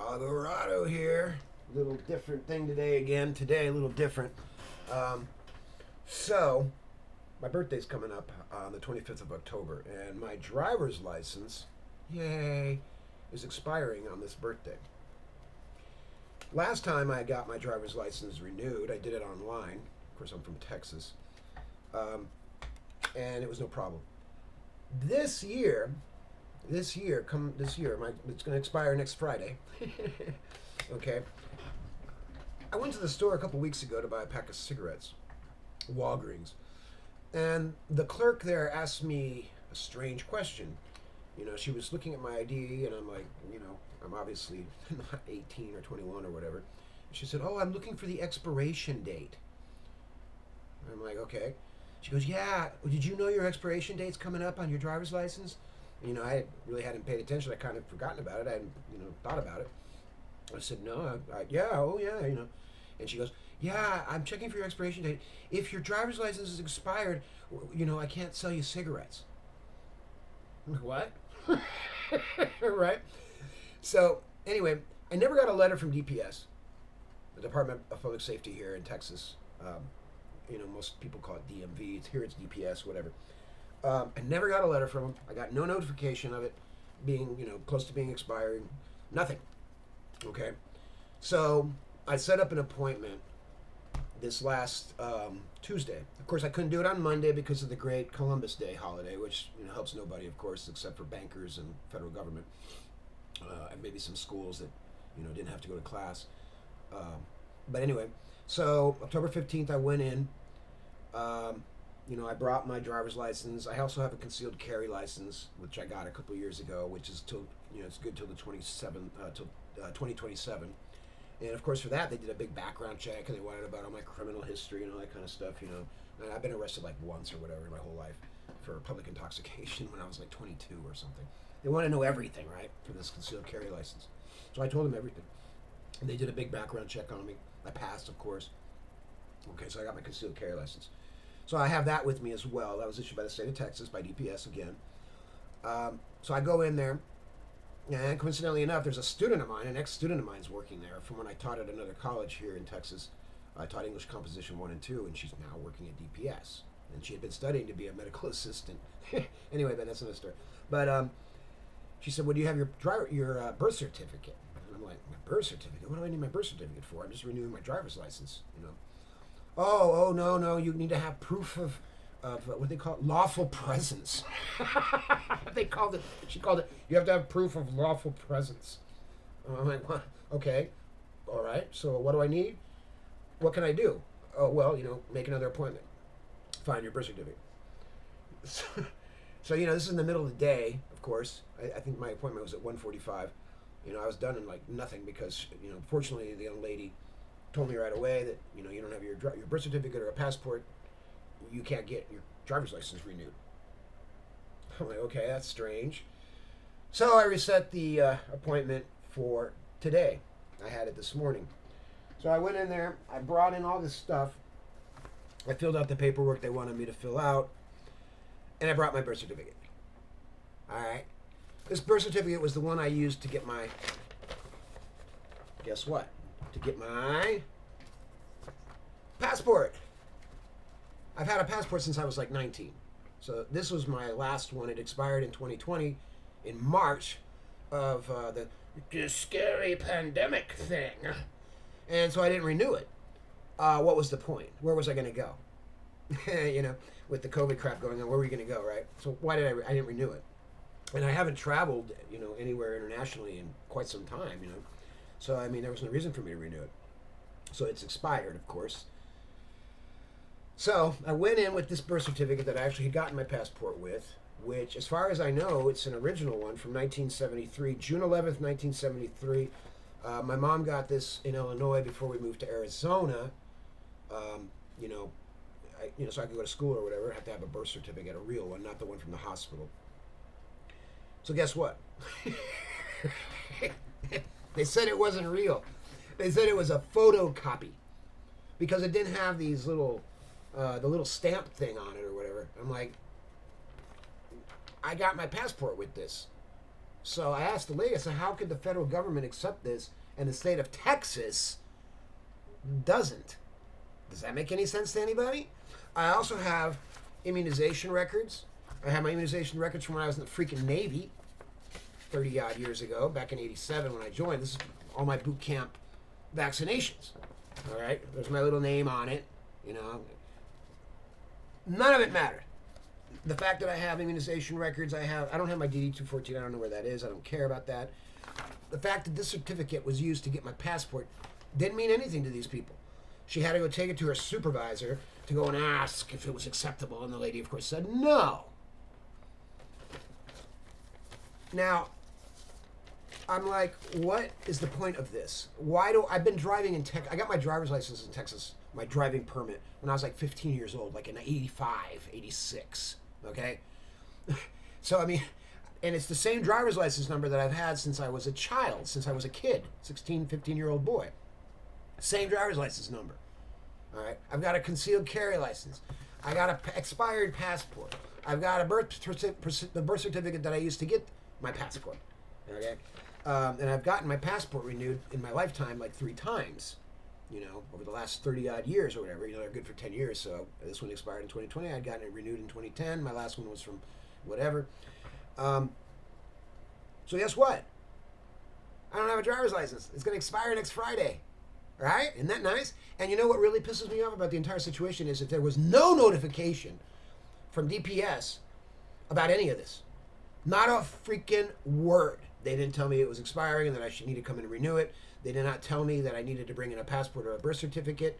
Alvarado here. Little different thing today again. Today, a little different. Um, so, my birthday's coming up on the 25th of October, and my driver's license, yay, is expiring on this birthday. Last time I got my driver's license renewed, I did it online. Of course, I'm from Texas. Um, and it was no problem. This year, it's going to expire next Friday. Okay. I went to the store a couple weeks ago to buy a pack of cigarettes, Walgreens, and the clerk there asked me a strange question. She was looking at my ID, and I'm like, I'm obviously not 18 or 21 or whatever. And she said, "Oh, I'm looking for the expiration date." And I'm like, "Okay." She goes, "Yeah, did you know your expiration date's coming up on your driver's license?" I really hadn't paid attention. I kind of forgotten about it. I hadn't, thought about it. I said, "No, yeah, oh yeah, And she goes, "Yeah, I'm checking for your expiration date. If your driver's license is expired, I can't sell you cigarettes." I'm like, "What?" Right? So, anyway, I never got a letter from DPS, the Department of Public Safety here in Texas. Most people call it DMV. Here it's DPS, whatever. I never got a letter from them. I got no notification of it being, close to being expiring. Nothing. Okay. So I set up an appointment this last Tuesday. Of course, I couldn't do it on Monday because of the great Columbus Day holiday, which helps nobody, of course, except for bankers and federal government, and maybe some schools that didn't have to go to class. But anyway, so October 15th, I went in. I brought my driver's license. I also have a concealed carry license, which I got a couple of years ago, which is till it's good till the 2027. And of course, for that, they did a big background check, and they wanted about all my criminal history and all that kind of stuff. And I've been arrested like once or whatever in my whole life for public intoxication when I was like 22 or something. They want to know everything, right, for this concealed carry license. So I told them everything, and they did a big background check on me. I passed, of course. Okay, so I got my concealed carry license. So I have that with me as well. That was issued by the state of Texas, by DPS again. So I go in there, and coincidentally enough, there's a student of mine, an ex-student of mine's working there from when I taught at another college here in Texas. I taught English Composition 1 and 2, and she's now working at DPS. And she had been studying to be a medical assistant. Anyway, that's another story. But she said, "Well, do you have your birth certificate?" And I'm like, "My birth certificate? What do I need my birth certificate for? I'm just renewing my driver's license, Oh, no, you need to have proof of what they call it, lawful presence." She called it, you have to have proof of lawful presence. I'm like, "What? Okay, all right, so what do I need? What can I do?" "Oh, well, make another appointment. Find your birth certificate." So this is in the middle of the day, of course. I think my appointment was at 1:45. I was done in like nothing because, fortunately the young lady told me right away that you don't have your birth certificate or a passport, you can't get your driver's license renewed. I'm like, okay, that's strange. So I reset the appointment for today. I had it this morning. So I went in there, I brought in all this stuff, I filled out the paperwork they wanted me to fill out, and I brought my birth certificate. All right. This birth certificate was the one I used to get my, guess what? To get my passport. I've had a passport since I was like 19. So this was my last one. It expired in 2020 in March of the scary pandemic thing. And so I didn't renew it. What was the point? Where was I going to go? With the COVID crap going on, where were you going to go, right? So why did I didn't renew it? And I haven't traveled, anywhere internationally in quite some time, So, there was no reason for me to renew it. So it's expired, of course. So I went in with this birth certificate that I actually had gotten my passport with, which, as far as I know, it's an original one from 1973, June 11th, 1973. My mom got this in Illinois before we moved to Arizona. So I could go to school or whatever. I have to have a birth certificate, a real one, not the one from the hospital. So guess what? They said it wasn't real. They said it was a photocopy because it didn't have these little, the little stamp thing on it or whatever. I'm like, I got my passport with this. So I asked the lady, I said, how could the federal government accept this and the state of Texas doesn't? Does that make any sense to anybody? I also have immunization records. I have my immunization records from when I was in the freaking Navy 30 odd years ago, back in 87 when I joined. This is all my boot camp vaccinations. All right? There's my little name on it. You know, none of it mattered. The fact that I have immunization records, I don't have my DD-214, I don't know where that is, I don't care about that. The fact that this certificate was used to get my passport didn't mean anything to these people. She had to go take it to her supervisor to go and ask if it was acceptable, and the lady, of course, said no. Now, I'm like, what is the point of this? I've been driving in Texas. I got my driver's license in Texas, my driving permit, when I was like 15 years old, like in 85, 86, okay? So, I mean, and it's the same driver's license number that I've had since I was a child, since I was a kid, 16, 15-year-old boy. Same driver's license number, all right? I've got a concealed carry license. I got an expired passport. I've got the birth certificate that I used to get my passport, okay? And I've gotten my passport renewed in my lifetime like 3 times, you know, over the last 30 odd years or whatever. You know, they're good for 10 years. So this one expired in 2020. I'd gotten it renewed in 2010. My last one was from whatever. So guess what? I don't have a driver's license. It's going to expire next Friday. Right? Isn't that nice? And you know what really pisses me off about the entire situation is that there was no notification from DPS about any of this. Not a freaking word. They didn't tell me it was expiring and that I should need to come in and renew it. They did not tell me that I needed to bring in a passport or a birth certificate.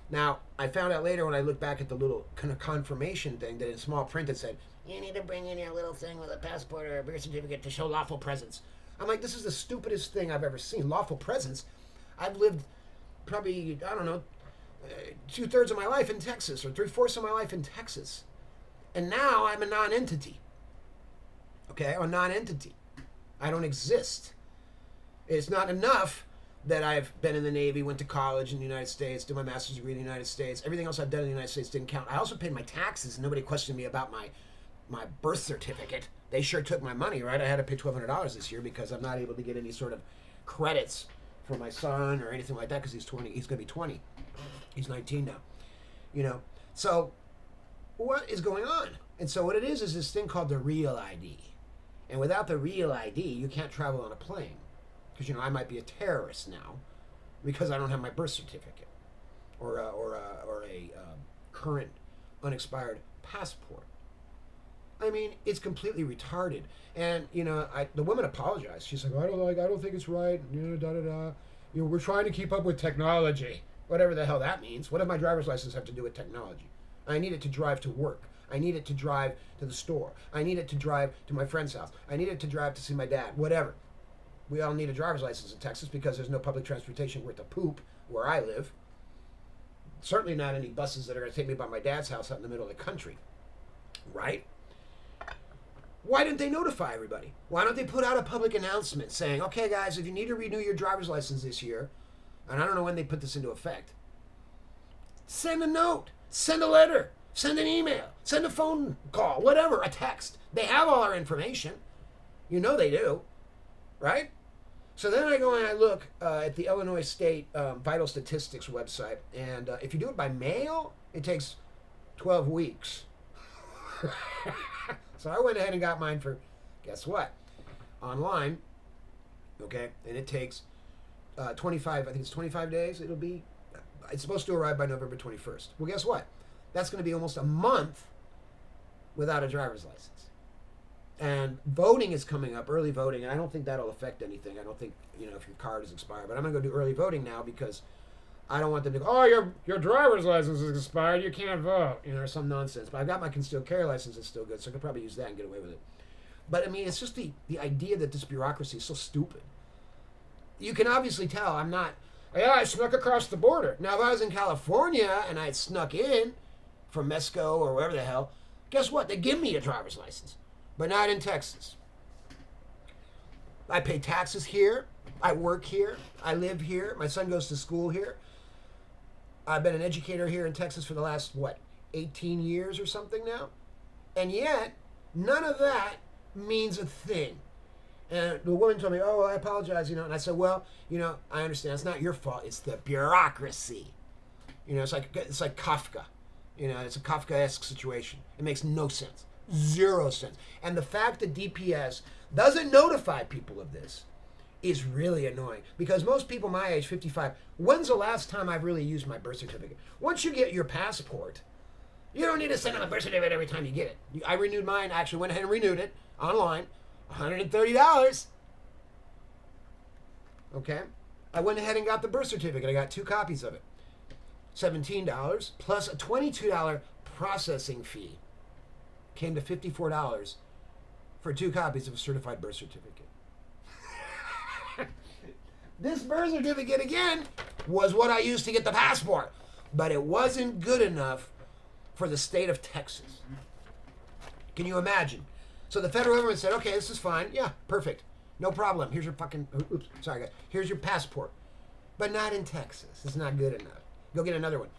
Now, I found out later when I looked back at the little kind of confirmation thing that in small print it said, you need to bring in your little thing with a passport or a birth certificate to show lawful presence. I'm like, this is the stupidest thing I've ever seen. Lawful presence? I've lived probably, I don't know, 2/3 of my life in Texas or 3/4 of my life in Texas. And now I'm a non-entity. Okay, I'm a non-entity. I don't exist. It's not enough that I've been in the Navy, went to college in the United States, did my master's degree in the United States. Everything else I've done in the United States didn't count. I also paid my taxes, and nobody questioned me about my birth certificate. They sure took my money, right? I had to pay $1,200 this year because I'm not able to get any sort of credits for my son or anything like that because he's 20. He's going to be 20. He's 19 now. You know, so what is going on? And so what it is this thing called the Real ID. And without the Real ID, you can't travel on a plane. Because, you know, I might be a terrorist now because I don't have my birth certificate or a current unexpired passport. I mean, it's completely retarded. And, you know, the woman apologized. She's like, I don't think it's right. You know, You know, we're trying to keep up with technology. Whatever the hell that means. What does my driver's license have to do with technology? I need it to drive to work. I need it to drive to the store. I need it to drive to my friend's house. I need it to drive to see my dad. Whatever. We all need a driver's license in Texas because there's no public transportation worth a poop where I live. Certainly not any buses that are going to take me by my dad's house out in the middle of the country. Right? Why didn't they notify everybody? Why don't they put out a public announcement saying, okay, guys, if you need to renew your driver's license this year, and I don't know when they put this into effect, send a note, send a letter, send an email, send a phone call, whatever, a text. They have all our information. You know they do, right? So then I go and I look at the Illinois State Vital Statistics website, and if you do it by mail, it takes 12 weeks. So I went ahead and got mine for, guess what? Online, okay? And it takes 25, I think it's 25 days. It's supposed to arrive by November 21st. Well, guess what? That's going to be almost a month without a driver's license. And voting is coming up, early voting, and I don't think that'll affect anything. I don't think, you know, if your card is expired. But I'm going to go do early voting now because I don't want them to go, oh, your driver's license is expired, you can't vote, you know, or some nonsense. But I've got my concealed carry license that's still good, so I could probably use that and get away with it. But, I mean, it's just the idea that this bureaucracy is so stupid. You can obviously tell I'm not, yeah, I snuck across the border. Now, if I was in California and I had snuck in from Mesco or wherever the hell, guess what? They give me a driver's license. But not in Texas. I pay taxes here. I work here. I live here. My son goes to school here. I've been an educator here in Texas for the last, 18 years or something now? And yet, none of that means a thing. And the woman told me, "Oh, well, I apologize," and I said, "Well, I understand. It's not your fault. It's the bureaucracy. It's like Kafka. It's a Kafkaesque situation. It makes no sense, zero sense. And the fact that DPS doesn't notify people of this is really annoying because most people my age, 55, when's the last time I've really used my birth certificate? Once you get your passport, you don't need to send them a birth certificate every time you get it. I renewed mine. Actually went ahead and renewed it online. $130. Okay? I went ahead and got the birth certificate. I got 2 copies of it. $17 plus a $22 processing fee. Came to $54 for 2 copies of a certified birth certificate. This birth certificate, again, was what I used to get the passport. But it wasn't good enough for the state of Texas. Can you imagine? So the federal government said, okay, this is fine. Yeah, perfect. No problem. Here's your fucking, oops, sorry, guys. Here's your passport. But not in Texas. It's not good enough. Go get another one.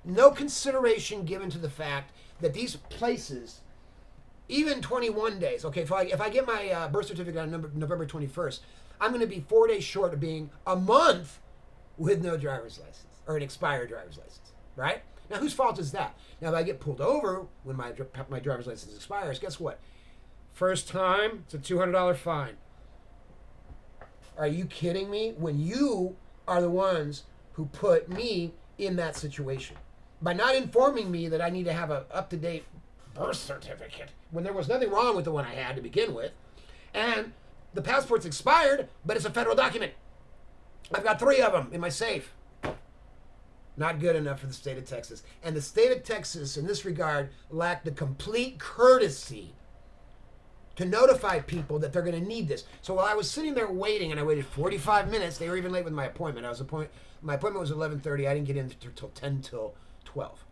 No consideration given to the fact that these places, even 21 days, okay, if I get my birth certificate on November 21st, I'm going to be 4 days short of being a month with no driver's license or an expired driver's license, right? Now, whose fault is that? Now, if I get pulled over when my driver's license expires, guess what? First time, it's a $200 fine. Are you kidding me? When you are the ones who put me in that situation by not informing me that I need to have an up-to-date birth certificate when there was nothing wrong with the one I had to begin with, and the passport's expired, but it's a federal document. I've got 3 of them in my safe. Not good enough for the state of Texas. And the state of Texas, in this regard, lacked the complete courtesy to notify people that they're going to need this. So while I was sitting there waiting, and I waited 45 minutes, they were even late with my appointment. My appointment was 11:30. I didn't get in until 10 till 12.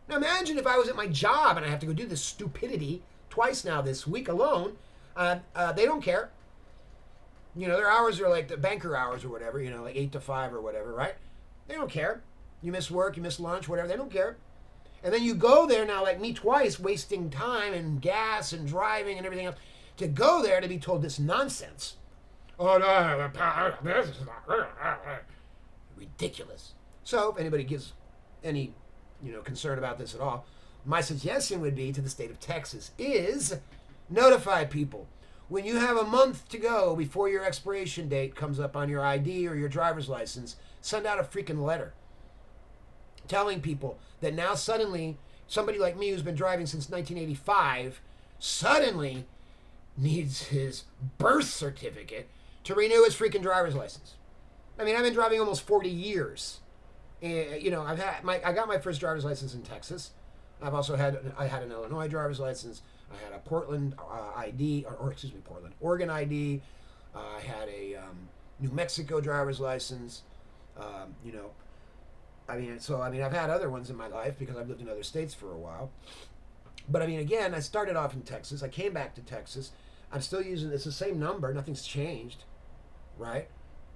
Now imagine if I was at my job and I have to go do this stupidity twice now this week alone. They don't care. Their hours are like the banker hours or whatever, like 8 to 5 or whatever, right? They don't care. You miss work, you miss lunch, whatever. They don't care. And then you go there now, like me twice, wasting time and gas and driving and everything else, to go there to be told this nonsense. Oh, no, this is ridiculous. So, if anybody gives any, concern about this at all, my suggestion would be to the state of Texas is notify people. When you have a month to go before your expiration date comes up on your ID or your driver's license, send out a freaking letter telling people that now suddenly somebody like me who's been driving since 1985 suddenly needs his birth certificate to renew his freaking driver's license. I mean, I've been driving almost 40 years. And, I got my first driver's license in Texas. I had an Illinois driver's license. I had a Portland ID, Oregon ID. I had a New Mexico driver's license. I've had other ones in my life because I've lived in other states for a while. But again, I started off in Texas. I came back to Texas. I'm still using, it's the same number. Nothing's changed, right?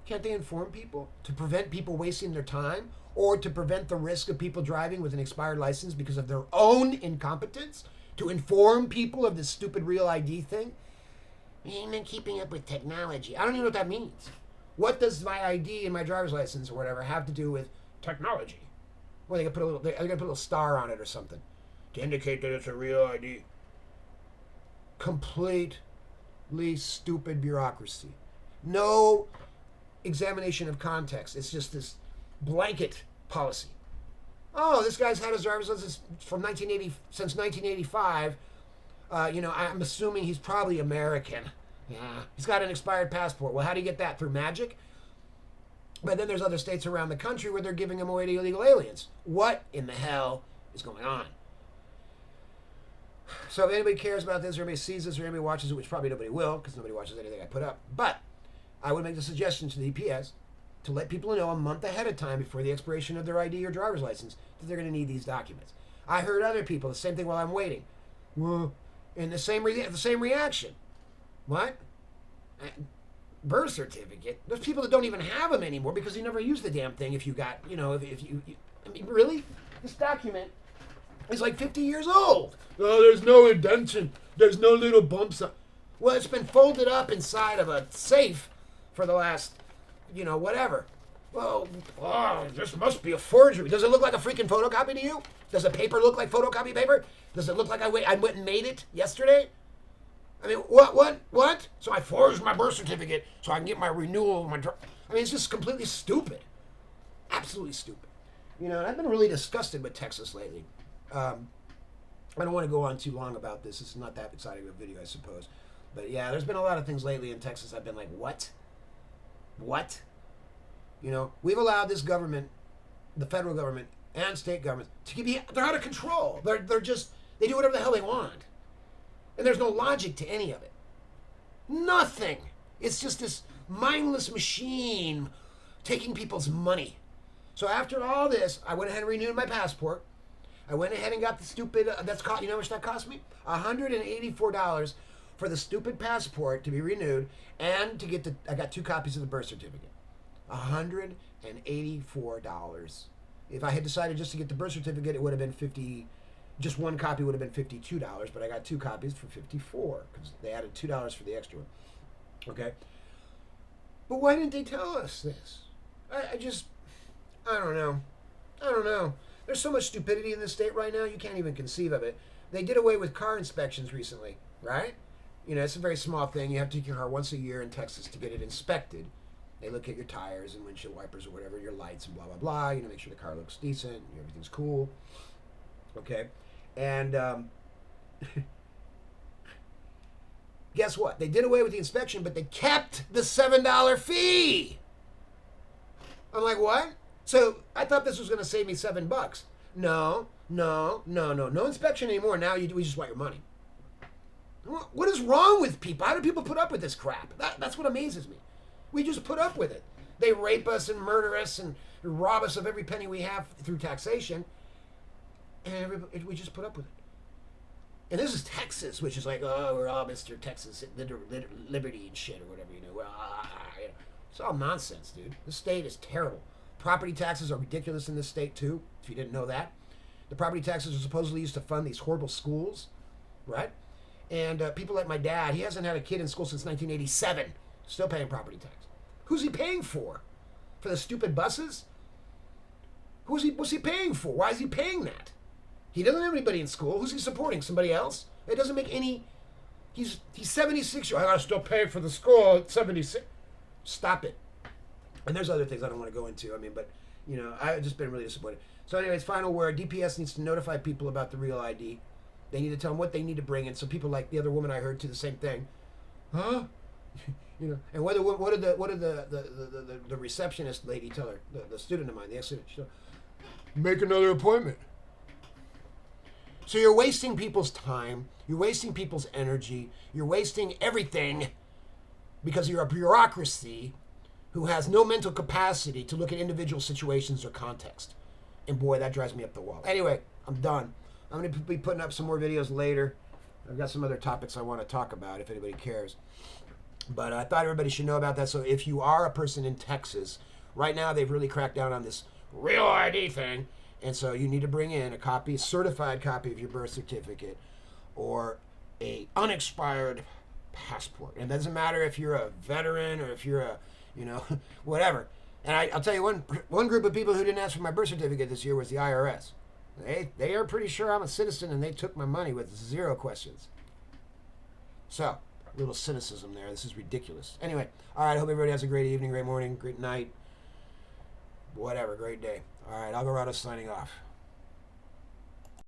Can't they inform people to prevent people wasting their time or to prevent the risk of people driving with an expired license because of their own incompetence? To inform people of this stupid Real ID thing? I'm not keeping up with technology. I don't even know what that means. What does my ID and my driver's license or whatever have to do with technology? Well, they're gonna put a little star on it or something to indicate that it's a Real ID. Completely stupid bureaucracy. No examination of context. It's just this blanket policy. Oh, this guy's had his driver's license from since 1985. I'm assuming he's probably American. Yeah, he's got an expired passport. Well, how do you get that? Through magic? But then there's other states around the country where they're giving them away to illegal aliens. What in the hell is going on? So if anybody cares about this, or anybody sees this, or anybody watches it, which probably nobody will, because nobody watches anything I put up, but I would make the suggestion to the EPS to let people know a month ahead of time before the expiration of their ID or driver's license that they're going to need these documents. I heard other people the same thing while I'm waiting. Well, and the same reaction. What? Birth certificate? There's people that don't even have them anymore because you never use the damn thing. If you got, really? This document is like 50 years old. Oh, there's no indentation. There's no little bumps. Well, it's been folded up inside of a safe for the last, whatever. Well, this must be a forgery. Does it look like a freaking photocopy to you? Does the paper look like photocopy paper? Does it look like I went and made it yesterday? I mean, what? So I forged my birth certificate so I can get my renewal of my... I mean, it's just completely stupid. Absolutely stupid. And I've been really disgusted with Texas lately. I don't want to go on too long about this. It's not that exciting of a video, I suppose. But yeah, there's been a lot of things lately in Texas I've been like, what? What? We've allowed this government, the federal government and state governments, they're out of control. They do whatever the hell they want. And there's no logic to any of it. Nothing. It's just this mindless machine taking people's money. So after all this, I went ahead and renewed my passport. I went ahead and got the stupid, you know how much that cost me? $184 for the stupid passport to be renewed and to get I got 2 copies of the birth certificate. $184. If I had decided just to get the birth certificate, it would have been just one copy would have been $52, but I got 2 copies for $54 because they added $2 for the extra one. Okay? But why didn't they tell us this? I don't know. There's so much stupidity in this state right now, you can't even conceive of it. They did away with car inspections recently, right? It's a very small thing. You have to take your car once a year in Texas to get it inspected. They look at your tires and windshield wipers or whatever, your lights and blah, blah, blah. Make sure the car looks decent, everything's cool. Okay? And guess what? They did away with the inspection, but they kept the $7 fee. I'm like, what? So I thought this was going to save me $7. No inspection anymore. Now we just want your money. What is wrong with people? How do people put up with this crap? That's what amazes me. We just put up with it. They rape us and murder us and rob us of every penny we have through taxation, and we just put up with it. And this is Texas, which is like, oh, we're all Mr. Texas Liberty and shit or whatever, It's all nonsense, dude. This state is terrible. Property taxes are ridiculous in this state, too, if you didn't know that. The property taxes are supposedly used to fund these horrible schools, right? And people like my dad, he hasn't had a kid in school since 1987, still paying property tax. Who's he paying for? For the stupid buses? What's he paying for? Why is he paying that? He doesn't have anybody in school. Who's he supporting? Somebody else? It doesn't make any... He's 76. I gotta still pay for the school at 76. Stop it. And there's other things I don't want to go into. But, I've just been really disappointed. So anyways, final word. DPS needs to notify people about the real ID. They need to tell them what they need to bring in. So people like the other woman I heard do the same thing. Huh? And what did the receptionist lady tell her? The student of mine, the ex-student. She told her, make another appointment. So you're wasting people's time. You're wasting people's energy. You're wasting everything because you're a bureaucracy who has no mental capacity to look at individual situations or context. And boy, that drives me up the wall. Anyway, I'm done. I'm going to be putting up some more videos later. I've got some other topics I want to talk about if anybody cares. But I thought everybody should know about that. So if you are a person in Texas, right now they've really cracked down on this real ID thing. And so you need to bring in a certified copy of your birth certificate or a unexpired passport. And it doesn't matter if you're a veteran or if you're a, whatever. And I'll tell you one group of people who didn't ask for my birth certificate this year was the IRS. They are pretty sure I'm a citizen and they took my money with 0 questions. So, a little cynicism there. This is ridiculous. Anyway, all right, I hope everybody has a great evening, great morning, great night, whatever, great day. All right, Alvarado signing off.